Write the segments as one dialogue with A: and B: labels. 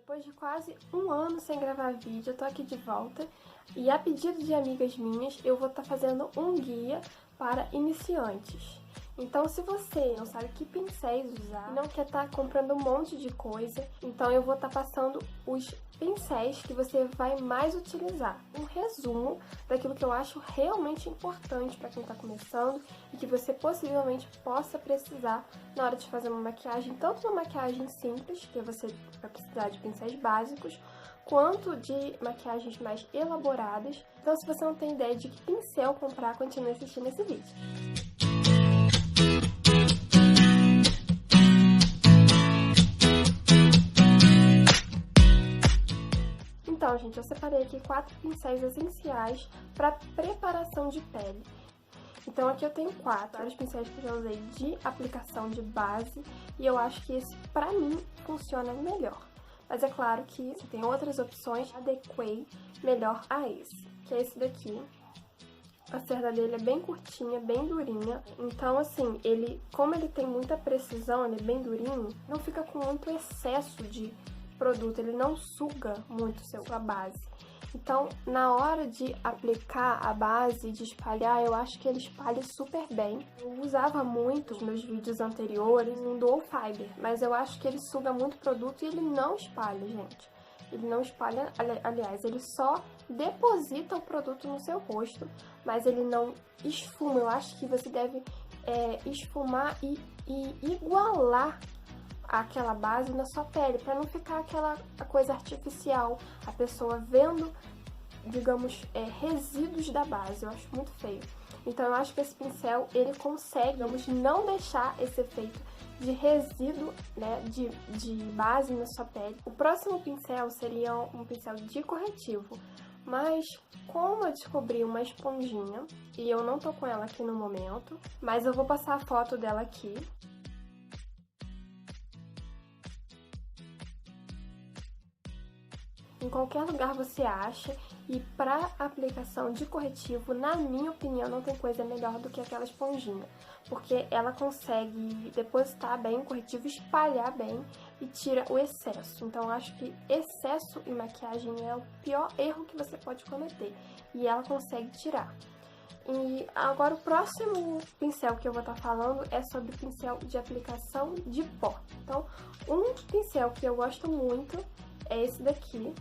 A: Depois de quase um ano sem gravar vídeo, eu tô aqui de volta e a pedido de amigas minhas, eu vou estar fazendo um guia para iniciantes. Então, se você não sabe que pincéis usar e não quer estar comprando um monte de coisa, então eu vou estar passando os pincéis que você vai mais utilizar. Um resumo daquilo que eu acho realmente importante para quem está começando e que você possivelmente possa precisar na hora de fazer uma maquiagem, tanto uma maquiagem simples, que você vai precisar de pincéis básicos, quanto de maquiagens mais elaboradas. Então, se você não tem ideia de que pincel comprar, continue assistindo esse vídeo. Então, gente, eu separei aqui 4 pincéis essenciais para preparação de pele. Então, aqui eu tenho 4 os pincéis que eu já usei de aplicação de base e eu acho que esse, pra mim, funciona melhor. Mas é claro que tem outras opções, adequei melhor a esse, que é esse daqui. A cerda dele é bem curtinha, bem durinha, então assim, como ele tem muita precisão, ele é bem durinho, não fica com muito excesso de produto, ele não suga muito sua base. Então, na hora de aplicar a base, de espalhar, eu acho que ele espalha super bem. Eu usava muito nos meus vídeos anteriores um Dual Fiber, mas eu acho que ele suga muito produto e ele não espalha, gente. Ele não espalha, aliás, ele só deposita o produto no seu rosto, mas ele não esfuma. Eu acho que você deve esfumar e igualar aquela base na sua pele, para não ficar aquela coisa artificial, a pessoa vendo, digamos, resíduos da base. Eu acho muito feio. Então eu acho que esse pincel, ele consegue, digamos, não deixar esse efeito de resíduo, né, de base na sua pele. O próximo pincel seria um pincel de corretivo, mas como eu descobri uma esponjinha, e eu não tô com ela aqui no momento, mas eu vou passar a foto dela aqui. Em qualquer lugar você acha, e para aplicação de corretivo, na minha opinião, não tem coisa melhor do que aquela esponjinha, porque ela consegue depositar bem o corretivo, espalhar bem e tira o excesso. Então eu acho que excesso em maquiagem é o pior erro que você pode cometer, e ela consegue tirar. E agora o próximo pincel que eu vou estar falando é sobre o pincel de aplicação de pó. Então, um pincel que eu gosto muito é esse daqui.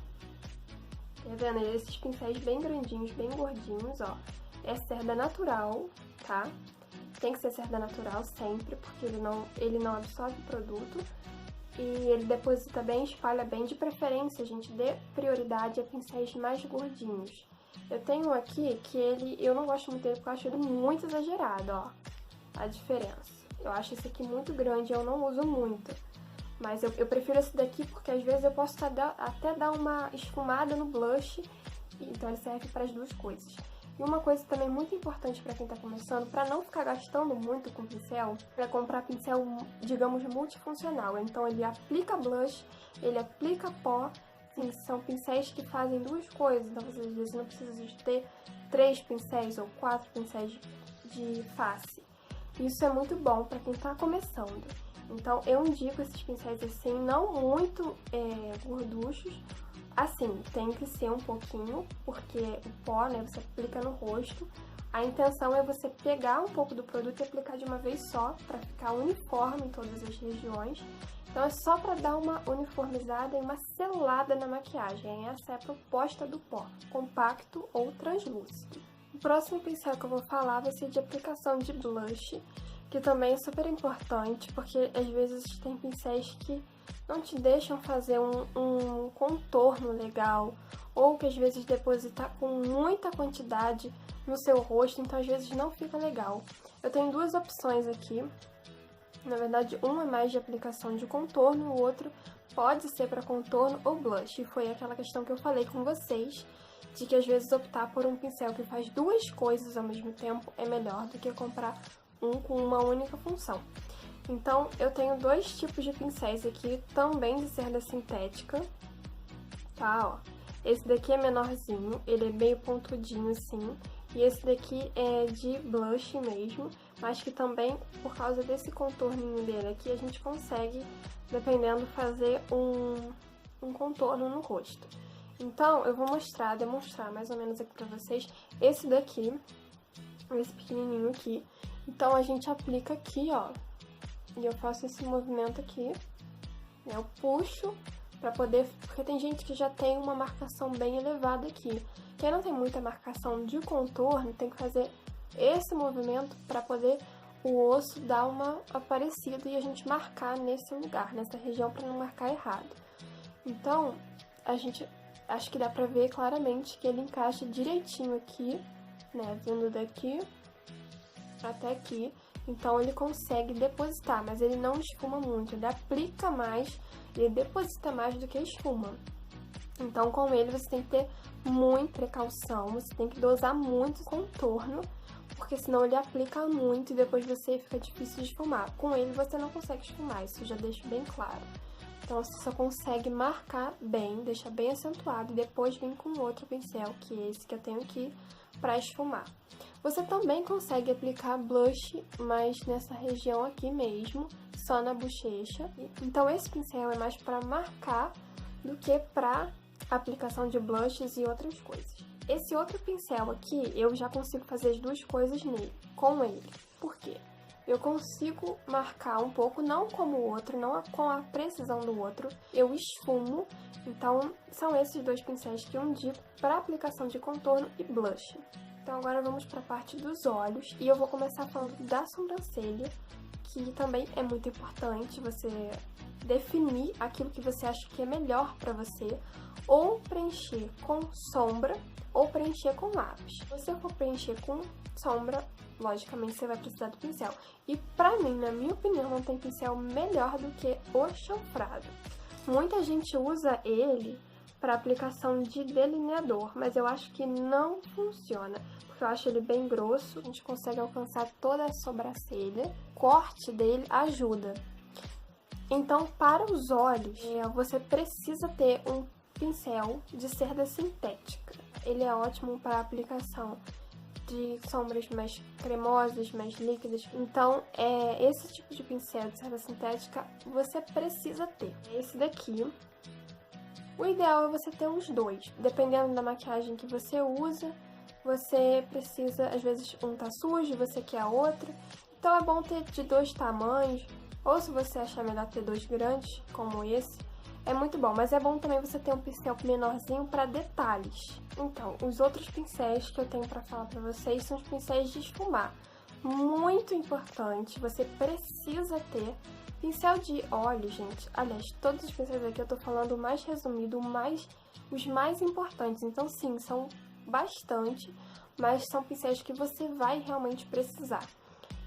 A: Tá vendo? Esses pincéis bem grandinhos, bem gordinhos, ó. É cerda natural, tá? Tem que ser cerda natural sempre, porque ele não absorve o produto. E ele deposita bem, espalha bem. De preferência, a gente dê prioridade a pincéis mais gordinhos. Eu tenho um aqui que eu não gosto muito dele porque eu acho ele muito exagerado, ó. A diferença. Eu acho esse aqui muito grande, eu não uso muito. Mas eu prefiro esse daqui porque às vezes eu posso até dar uma esfumada no blush, então ele serve para as duas coisas. E uma coisa também muito importante para quem está começando, para não ficar gastando muito com pincel, é comprar pincel, digamos, multifuncional. Então ele aplica blush, ele aplica pó, sim, são pincéis que fazem duas coisas, então você às vezes não precisa de ter 3 pincéis ou 4 pincéis de face. Isso é muito bom para quem está começando. Então, eu indico esses pincéis assim, não muito gorduchos. Assim, tem que ser um pouquinho, porque o pó, né, você aplica no rosto. A intenção é você pegar um pouco do produto e aplicar de uma vez só, para ficar uniforme em todas as regiões. Então, é só para dar uma uniformizada e uma selada na maquiagem. Essa é a proposta do pó, compacto ou translúcido. O próximo pincel que eu vou falar vai ser de aplicação de blush, que também é super importante, porque às vezes tem pincéis que não te deixam fazer um contorno legal, ou que às vezes depositar com muita quantidade no seu rosto, então às vezes não fica legal. Eu tenho duas opções aqui, na verdade um é mais de aplicação de contorno, o outro pode ser para contorno ou blush, e foi aquela questão que eu falei com vocês, de que às vezes optar por um pincel que faz duas coisas ao mesmo tempo é melhor do que comprar um com uma única função. Então, eu tenho 2 tipos de pincéis aqui, também de cerda sintética, tá, ó. Esse daqui é menorzinho, ele é meio pontudinho assim, e esse daqui é de blush mesmo, mas que também, por causa desse contorninho dele aqui, a gente consegue, dependendo, fazer um contorno no rosto. Então, eu vou demonstrar mais ou menos aqui pra vocês esse daqui, esse pequenininho aqui. Então, a gente aplica aqui, ó, e eu faço esse movimento aqui, né? Eu puxo pra poder, porque tem gente que já tem uma marcação bem elevada aqui. Quem não tem muita marcação de contorno, tem que fazer esse movimento pra poder o osso dar uma aparecida e a gente marcar nesse lugar, nessa região, pra não marcar errado. Então, acho que dá pra ver claramente que ele encaixa direitinho aqui, né, vindo daqui até aqui. Então, ele consegue depositar, mas ele não esfuma muito, ele aplica mais, ele deposita mais do que esfuma. Então, com ele, você tem que ter muita precaução, você tem que dosar muito o contorno, porque senão ele aplica muito e depois você fica difícil de esfumar. Com ele, você não consegue esfumar, isso eu já deixo bem claro. Então, você só consegue marcar bem, deixar bem acentuado e depois vem com outro pincel, que é esse que eu tenho aqui, para esfumar. Você também consegue aplicar blush, mas nessa região aqui mesmo, só na bochecha. Então, esse pincel é mais para marcar do que para aplicação de blushes e outras coisas. Esse outro pincel aqui, eu já consigo fazer as duas coisas com ele. Por quê? Eu consigo marcar um pouco, não como o outro, não com a precisão do outro. Eu esfumo, então são esses dois pincéis que eu indico para aplicação de contorno e blush. Então agora vamos para a parte dos olhos e eu vou começar falando da sobrancelha, que também é muito importante você definir aquilo que você acha que é melhor para você, ou preencher com sombra ou preencher com lápis. Se você for preencher com sombra, logicamente você vai precisar do pincel. E pra mim, na minha opinião, não tem pincel melhor do que o chanfrado. Muita gente usa ele para aplicação de delineador, mas eu acho que não funciona, porque eu acho ele bem grosso, a gente consegue alcançar toda a sobrancelha, o corte dele ajuda. Então, para os olhos, você precisa ter um pincel de cerda sintética. Ele é ótimo para aplicação de sombras mais cremosas, mais líquidas. Então, esse tipo de pincel de cerda sintética você precisa ter. Esse daqui. O ideal é você ter os dois. Dependendo da maquiagem que você usa, você precisa, às vezes um tá sujo, você quer a outra. Então é bom ter de dois tamanhos. Ou se você achar melhor ter dois grandes, como esse, é muito bom. Mas é bom também você ter um pincel menorzinho para detalhes. Então, os outros pincéis que eu tenho para falar para vocês são os pincéis de esfumar. Muito importante, você precisa ter pincel de olho, gente. Aliás, todos os pincéis aqui eu tô falando o mais resumido, os mais importantes. Então, sim, são bastante, mas são pincéis que você vai realmente precisar.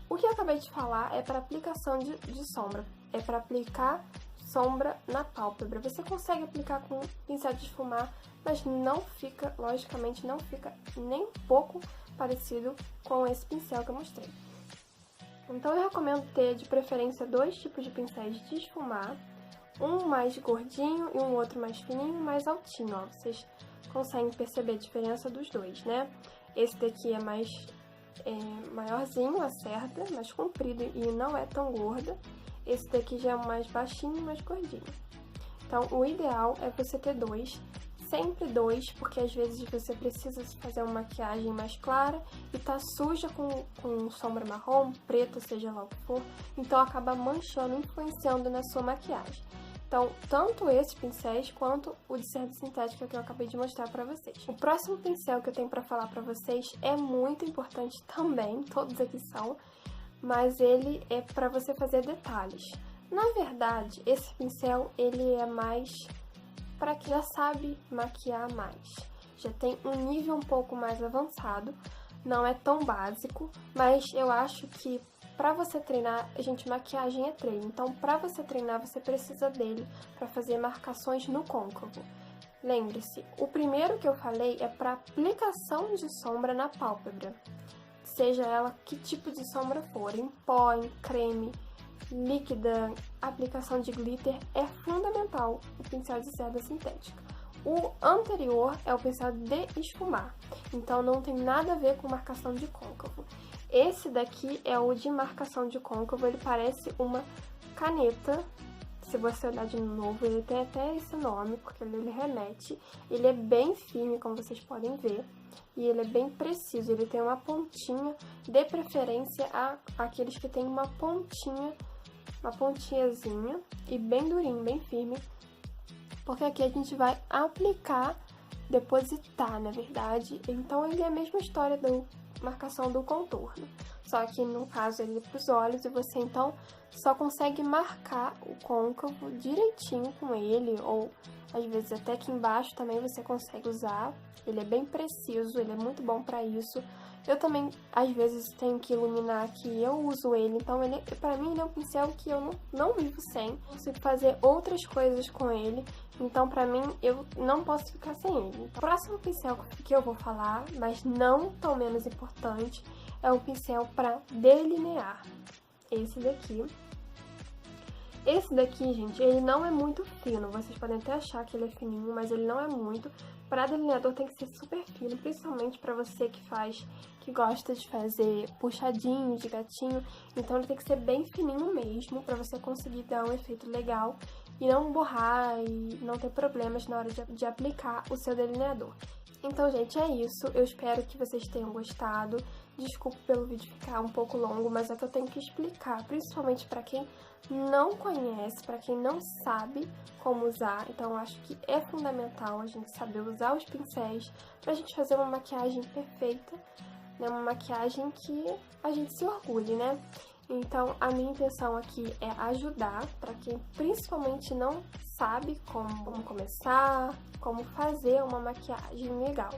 A: O que eu acabei de falar é para aplicação de sombra, é para aplicar sombra na pálpebra. Você consegue aplicar com pincel de esfumar, mas não fica, logicamente, não fica nem um pouco parecido com esse pincel que eu mostrei. Então eu recomendo ter de preferência dois tipos de pincéis de esfumar, um mais gordinho e um outro mais fininho e mais altinho, ó. Vocês conseguem perceber a diferença dos dois, né? Esse daqui é mais maiorzinho, a cerda, mais comprido e não é tão gorda. Esse daqui já é mais baixinho e mais gordinho. Então, o ideal é você ter dois, sempre dois, porque às vezes você precisa fazer uma maquiagem mais clara e tá suja com sombra marrom, preta, seja lá o que for, então acaba manchando, influenciando na sua maquiagem. Então, tanto esses pincéis quanto o de cerda sintética que eu acabei de mostrar pra vocês. O próximo pincel que eu tenho pra falar pra vocês é muito importante também, todos aqui são, mas ele é pra você fazer detalhes. Na verdade, esse pincel, ele é mais para quem já sabe maquiar mais. Já tem um nível um pouco mais avançado, não é tão básico, mas eu acho que para você treinar, gente, maquiagem é treino. Então, para você treinar, você precisa dele para fazer marcações no côncavo. Lembre-se, o primeiro que eu falei é para aplicação de sombra na pálpebra. Seja ela que tipo de sombra for, em pó, em creme, líquida, aplicação de glitter, é fundamental o pincel de cerda sintética. O anterior é o pincel de esfumar, então não tem nada a ver com marcação de côncavo. Esse daqui é o de marcação de côncavo, ele parece uma caneta, se você olhar de novo, ele tem até esse nome, porque ele remete. Ele é bem firme, como vocês podem ver, e ele é bem preciso. Ele tem uma pontinha, de preferência aqueles que tem uma pontinhazinha, e bem durinho, bem firme, porque aqui a gente vai aplicar, depositar, na verdade. Então ele é a mesma história da marcação do contorno, só que no caso ele é para os olhos, e você então só consegue marcar o côncavo direitinho com ele, ou às vezes até aqui embaixo também você consegue usar. Ele é bem preciso, ele é muito bom para isso. Eu também, às vezes, tenho que iluminar aqui, eu uso ele, então pra mim ele é um pincel que eu não vivo sem. Eu consigo fazer outras coisas com ele, então pra mim eu não posso ficar sem ele. O próximo pincel que eu vou falar, mas não tão menos importante, é um pincel para delinear. Esse daqui. Esse daqui, gente, ele não é muito fino. Vocês podem até achar que ele é fininho, mas ele não é muito. Para delineador tem que ser super fino, principalmente para você que gosta de fazer puxadinho de gatinho. Então ele tem que ser bem fininho mesmo, para você conseguir dar um efeito legal e não borrar e não ter problemas na hora de aplicar o seu delineador. Então, gente, é isso. Eu espero que vocês tenham gostado. Desculpe pelo vídeo ficar um pouco longo, mas é que eu tenho que explicar, principalmente para quem não conhece, para quem não sabe como usar. Então, eu acho que é fundamental a gente saber usar os pincéis pra gente fazer uma maquiagem perfeita, né? Uma maquiagem que a gente se orgulhe, né? Então, a minha intenção aqui é ajudar para quem principalmente não sabe como começar, como fazer uma maquiagem legal.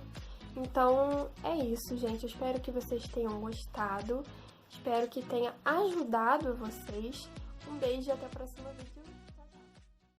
A: Então, é isso, gente. Eu espero que vocês tenham gostado. Espero que tenha ajudado vocês. Um beijo e até o próximo vídeo.